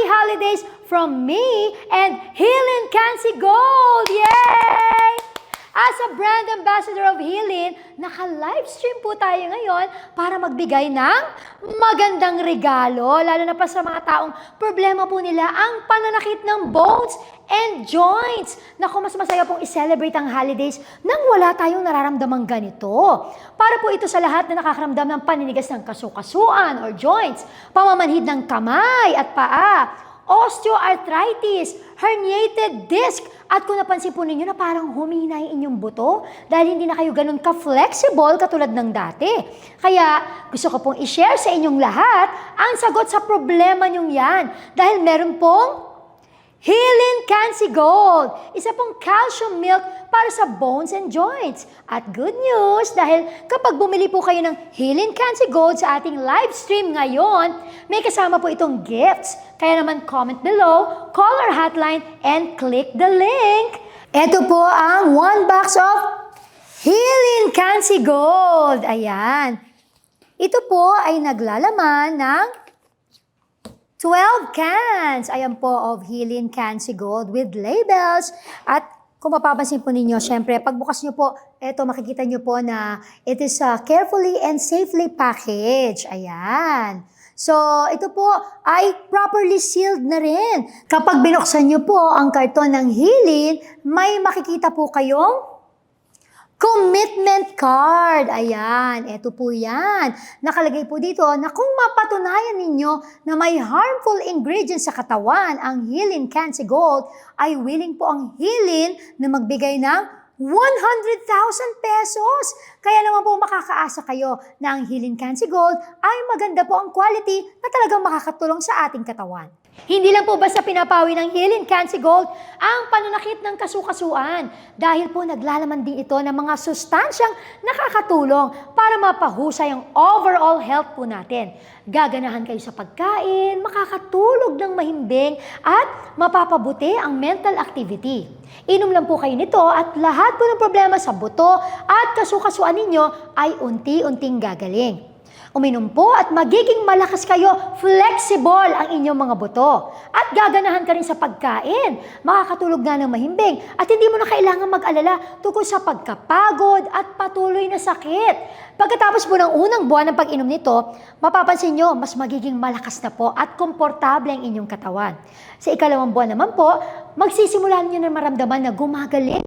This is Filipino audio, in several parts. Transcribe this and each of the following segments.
holidays from me and Healin Cancy Gold! Yay! As a brand ambassador of Healin, naka-livestream po tayo ngayon para magbigay ng magandang regalo, lalo na pa sa mga taong problema po nila ang pananakit ng bones and joints. Naku, mas masaya pong i-celebrate ang holidays nang wala tayong nararamdamang ganito. Para po ito sa lahat na nakakaramdam ng paninigas ng kasukasuan or joints, pamamanhid ng kamay at paa, osteoarthritis, herniated disc, at kung napansin po ninyo na parang humina yung inyong buto dahil hindi na kayo ganun ka-flexible katulad ng dati. Kaya gusto ko pong i-share sa inyong lahat ang sagot sa problema nyong yan dahil meron pong Healin Cancy Gold, isa pong calcium milk para sa bones and joints. At good news, dahil kapag bumili po kayo ng Healin Cancy Gold sa ating live stream ngayon, may kasama po itong gifts. Kaya naman comment below, call our hotline, and click the link. Ito po ang 1 box of Healin Cancy Gold. Ayan. Ito po ay naglalaman ng 12 cans, ayan po, of Healin Cancy Gold with labels. At kung mapapansin po ninyo, syempre, pagbukas nyo po, eto makikita nyo po na it is carefully and safely packaged. Ayan. So, ito po ay properly sealed na rin. Kapag binuksan nyo po ang karton ng Healin, may makikita po kayong commitment card. Ayan, eto po yan. Nakalagay po dito na kung mapatunayan ninyo na may harmful ingredients sa katawan ang Healin Cancy Gold, ay willing po ang Healin na magbigay ng 100,000 pesos. Kaya naman po makakaasa kayo na ang Healin Cancy Gold ay maganda po ang quality na talagang makakatulong sa ating katawan. Hindi lang po basta pinapawi ng Healin Cancy Gold ang pananakit ng kasukasuan dahil po naglalaman din ito ng mga sustansyang nakakatulong para mapahusay ang overall health po natin. Gaganahan kayo sa pagkain, makakatulog ng mahimbing at mapapabuti ang mental activity. Inom lang po kayo nito at lahat po ng problema sa buto at kasukasuan ninyo ay unti-unting gagaling. Uminom po at magiging malakas kayo, flexible ang inyong mga buto. At gaganahan ka rin sa pagkain, makakatulog na ng mahimbing at hindi mo na kailangan mag-alala tungkol sa pagkapagod at patuloy na sakit. Pagkatapos po ng unang buwan ng pag-inom nito, mapapansin nyo, mas magiging malakas na po at komportable ang inyong katawan. Sa ikalawang buwan naman po, magsisimulan nyo na maramdaman na gumagaling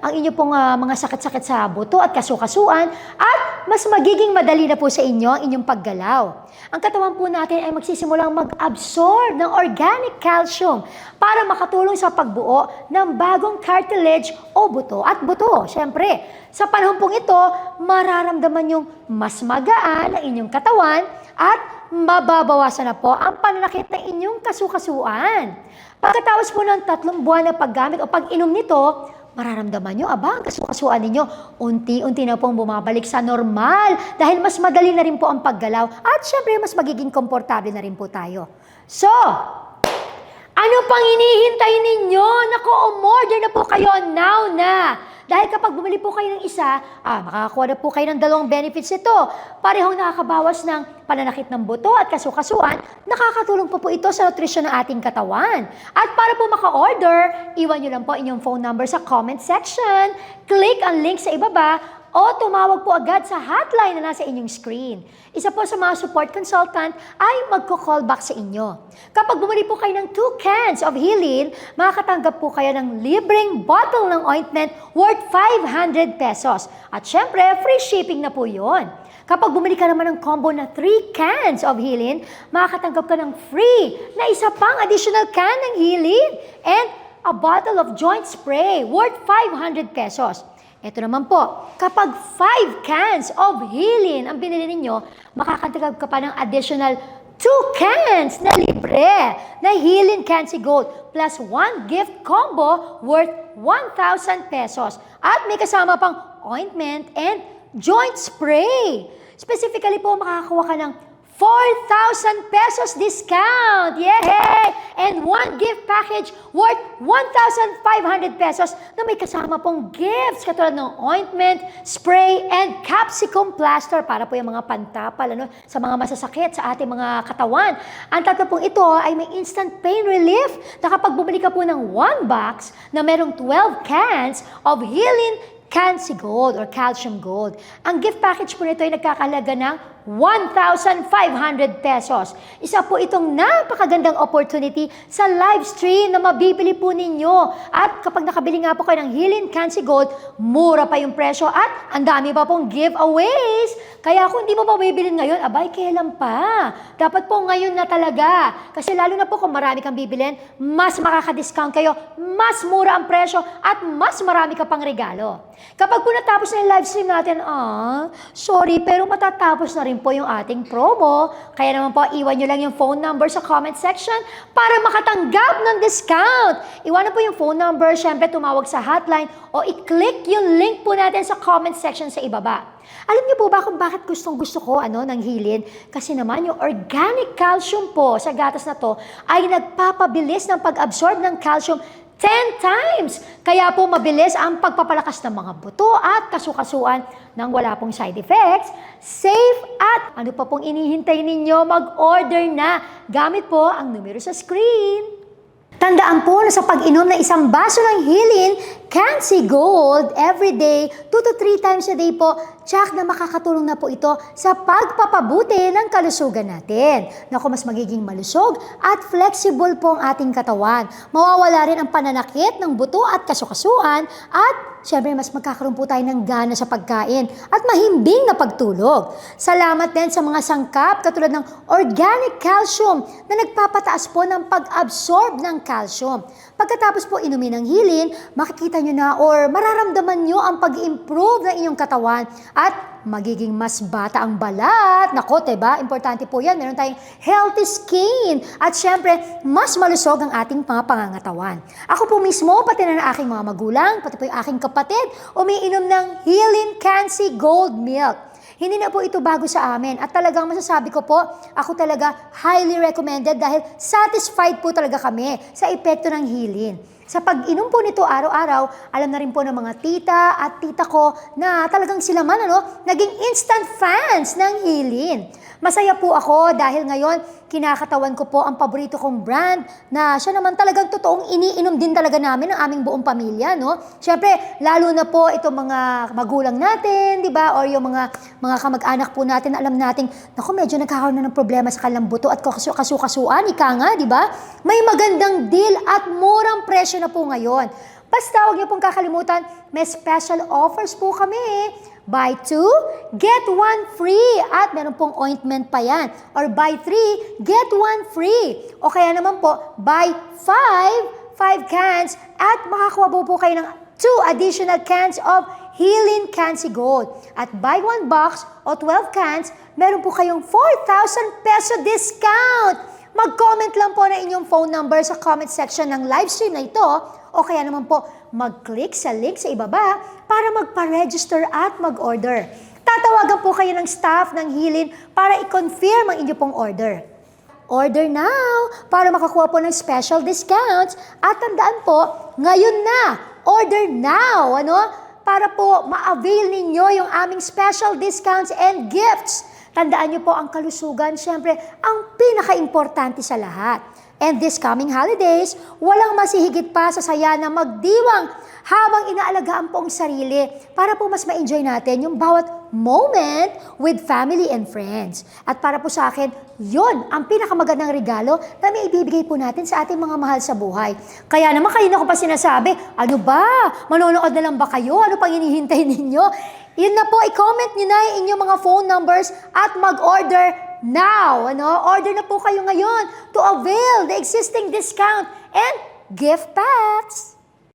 ang inyong pong mga sakit-sakit sa buto at kasukasuan at mas magiging madali na po sa inyo ang inyong paggalaw. Ang katawan po natin ay magsisimulang mag-absorb ng organic calcium para makatulong sa pagbuo ng bagong cartilage o buto at buto. Siyempre, sa panahon pong ito, mararamdaman yung mas magaan ang inyong katawan at mababawasan na po ang pananakit ng inyong kasukasuan. Pagkatapos po ng 3 buwan na paggamit o pag-inom nito, mararamdaman nyo, ang kasukasuan ninyo, unti-unti na pong bumabalik sa normal dahil mas madali na rin po ang paggalaw at syempre mas magiging komportable na rin po tayo. So, ano pang hinihintay ninyo? Naku, umorder na po kayo now na. Dahil kapag bumili po kayo ng isa, makakakuha na po kayo ng 2 benefits ito. Parehong nakakabawas ng pananakit ng buto at kasukasuan, nakakatulong po ito sa nutrisyon ng ating katawan. At para po maka-order, iwan nyo lang po inyong phone number sa comment section, click ang link sa ibaba, o tumawag po agad sa hotline na nasa inyong screen. Isa po sa mga support consultant ay magko-call back sa inyo. Kapag bumili po kayo ng 2 cans of Healin, makakatanggap po kayo ng libreng bottle ng ointment worth 500 pesos. At syempre, free shipping na po yun. Kapag bumili ka naman ng combo na 3 cans of Healin, makakatanggap ka ng free na isa pang additional can ng Healin and a bottle of joint spray worth 500 pesos. Ito naman po, kapag 5 cans of Healin ang binili ninyo, makakatanggap ka pa ng additional 2 cans na libre na Healin Cancy Gold plus 1 gift combo worth 1,000 pesos. At may kasama pang ointment and joint spray. Specifically po, makakakuha ka ng 4,000 pesos discount! Yay! And one gift package worth 1,500 pesos na may kasama pong gifts katulad ng ointment, spray, and capsicum plaster para po yung mga pantapal sa mga masasakit sa ating mga katawan. Ang tatlo pong ito ay may instant pain relief na kapag bumili ka po ng one box na merong 12 cans of Healing Cancy Gold or Calcium Gold. Ang gift package po nito ay nagkakalaga ng 1,500 pesos. Isa po itong napakagandang opportunity sa live stream na mabibili po ninyo. At kapag nakabili nga po kayo ng Healing Cancy Gold, mura pa yung presyo at ang dami pa pong giveaways. Kaya kung hindi mo pa bibilin ngayon, abay, kailan pa? Dapat po ngayon na talaga. Kasi lalo na po kung marami kang bibilin, mas makaka-discount kayo, mas mura ang presyo, at mas marami ka pang regalo. Kapag po natapos na yung live stream natin, sorry, pero matatapos na rin po yung ating promo. Kaya naman po, iwan nyo lang yung phone number sa comment section para makatanggap ng discount. Iwanan po yung phone number, syempre tumawag sa hotline o i-click yung link po natin sa comment section sa ibaba. Alam niyo po ba kung bakit gustong-gusto ko ng Healing? Kasi naman yung organic calcium po sa gatas na to ay nagpapabilis ng pag-absorb ng calcium 10 times. Kaya po mabilis ang pagpapalakas ng mga buto at kasukasuan nang wala pong side effects. Safe at ano pa pong inihintay ninyo? Mag-order na gamit po ang numero sa screen. Tandaan po na sa pag-inom ng isang baso ng Healing Cancy Gold every day, 2 to 3 times a day po, tsak na makakatulong na po ito sa pagpapabuti ng kalusugan natin. Naku, mas magiging malusog at flexible po ang ating katawan. Mawawala rin ang pananakit ng buto at kasukasuan at siyempre mas magkakaroon po tayo ng gana sa pagkain at mahimbing na pagtulog. Salamat din sa mga sangkap katulad ng organic calcium na nagpapataas po ng pag-absorb ng calcium. Pagkatapos po inumin ng Healing, makikita nyo na or mararamdaman nyo ang pag-improve ng inyong katawan at magiging mas bata ang balat. Nako, diba? Importante po yan. Meron tayong healthy skin. At syempre, mas malusog ang ating mga pangangatawan. Ako po mismo, pati na ng aking mga magulang, pati po yung aking kapatid, umiinom ng Healing Cancy Gold Milk. Hindi na po ito bago sa amin. At talagang masasabi ko po, ako talaga highly recommended dahil satisfied po talaga kami sa epekto ng Healing. Sa pag-inom po nito araw-araw, alam na rin po ng mga tita at tita ko na talagang sila man naging instant fans ng Healing. Masaya po ako dahil ngayon kinakatawan ko po ang paborito kong brand na siya naman talagang totoong iniinom din talaga namin ng aming buong pamilya, no? Siyempre, lalo na po itong mga magulang natin, di ba? Or yung mga kamag-anak po natin, alam natin, naku, medyo nagkakaroon na ng problema sa kanilang buto at kasukasuan, ika nga, di ba? May magandang deal at murang presyo na po ngayon. Basta huwag niyo pong kakalimutan, may special offers po kami. Buy 2, get 1 free. At meron pong ointment pa yan. Or buy 3, get 1 free. O kaya naman po, buy 5 cans at makakuha po kayo ng 2 additional cans of Healing Cancy Gold. At buy 1 box o 12 cans, meron po kayong 4,000 peso discount. Mag-comment lang po na inyong phone number sa comment section ng live stream na ito o kaya naman po mag-click sa link sa ibaba para magpa-register at mag-order. Tatawagan po kayo ng staff ng Healing para i-confirm ang inyong pong order. Order now para makakuha po ng special discounts at tandaan po, ngayon na, order now, para po ma-avail ninyo yung aming special discounts and gifts. Tandaan niyo po ang kalusugan, syempre, ang pinaka-importante sa lahat. And this coming holidays, walang masihigit pa sa saya na magdiwang habang inaalagaan po ang sarili para po mas ma-enjoy natin yung bawat moment with family and friends. At para po sa akin, yon ang pinakamagandang regalo na may ibibigay po natin sa ating mga mahal sa buhay. Kaya naman kayo na ko pa sinasabi, ano ba? Manonood na lang ba kayo? Ano pang hinihintay ninyo? Yun na po, i-comment nyo na yung inyong mga phone numbers at mag-order now. Order na po kayo ngayon to avail the existing discount and gift packs.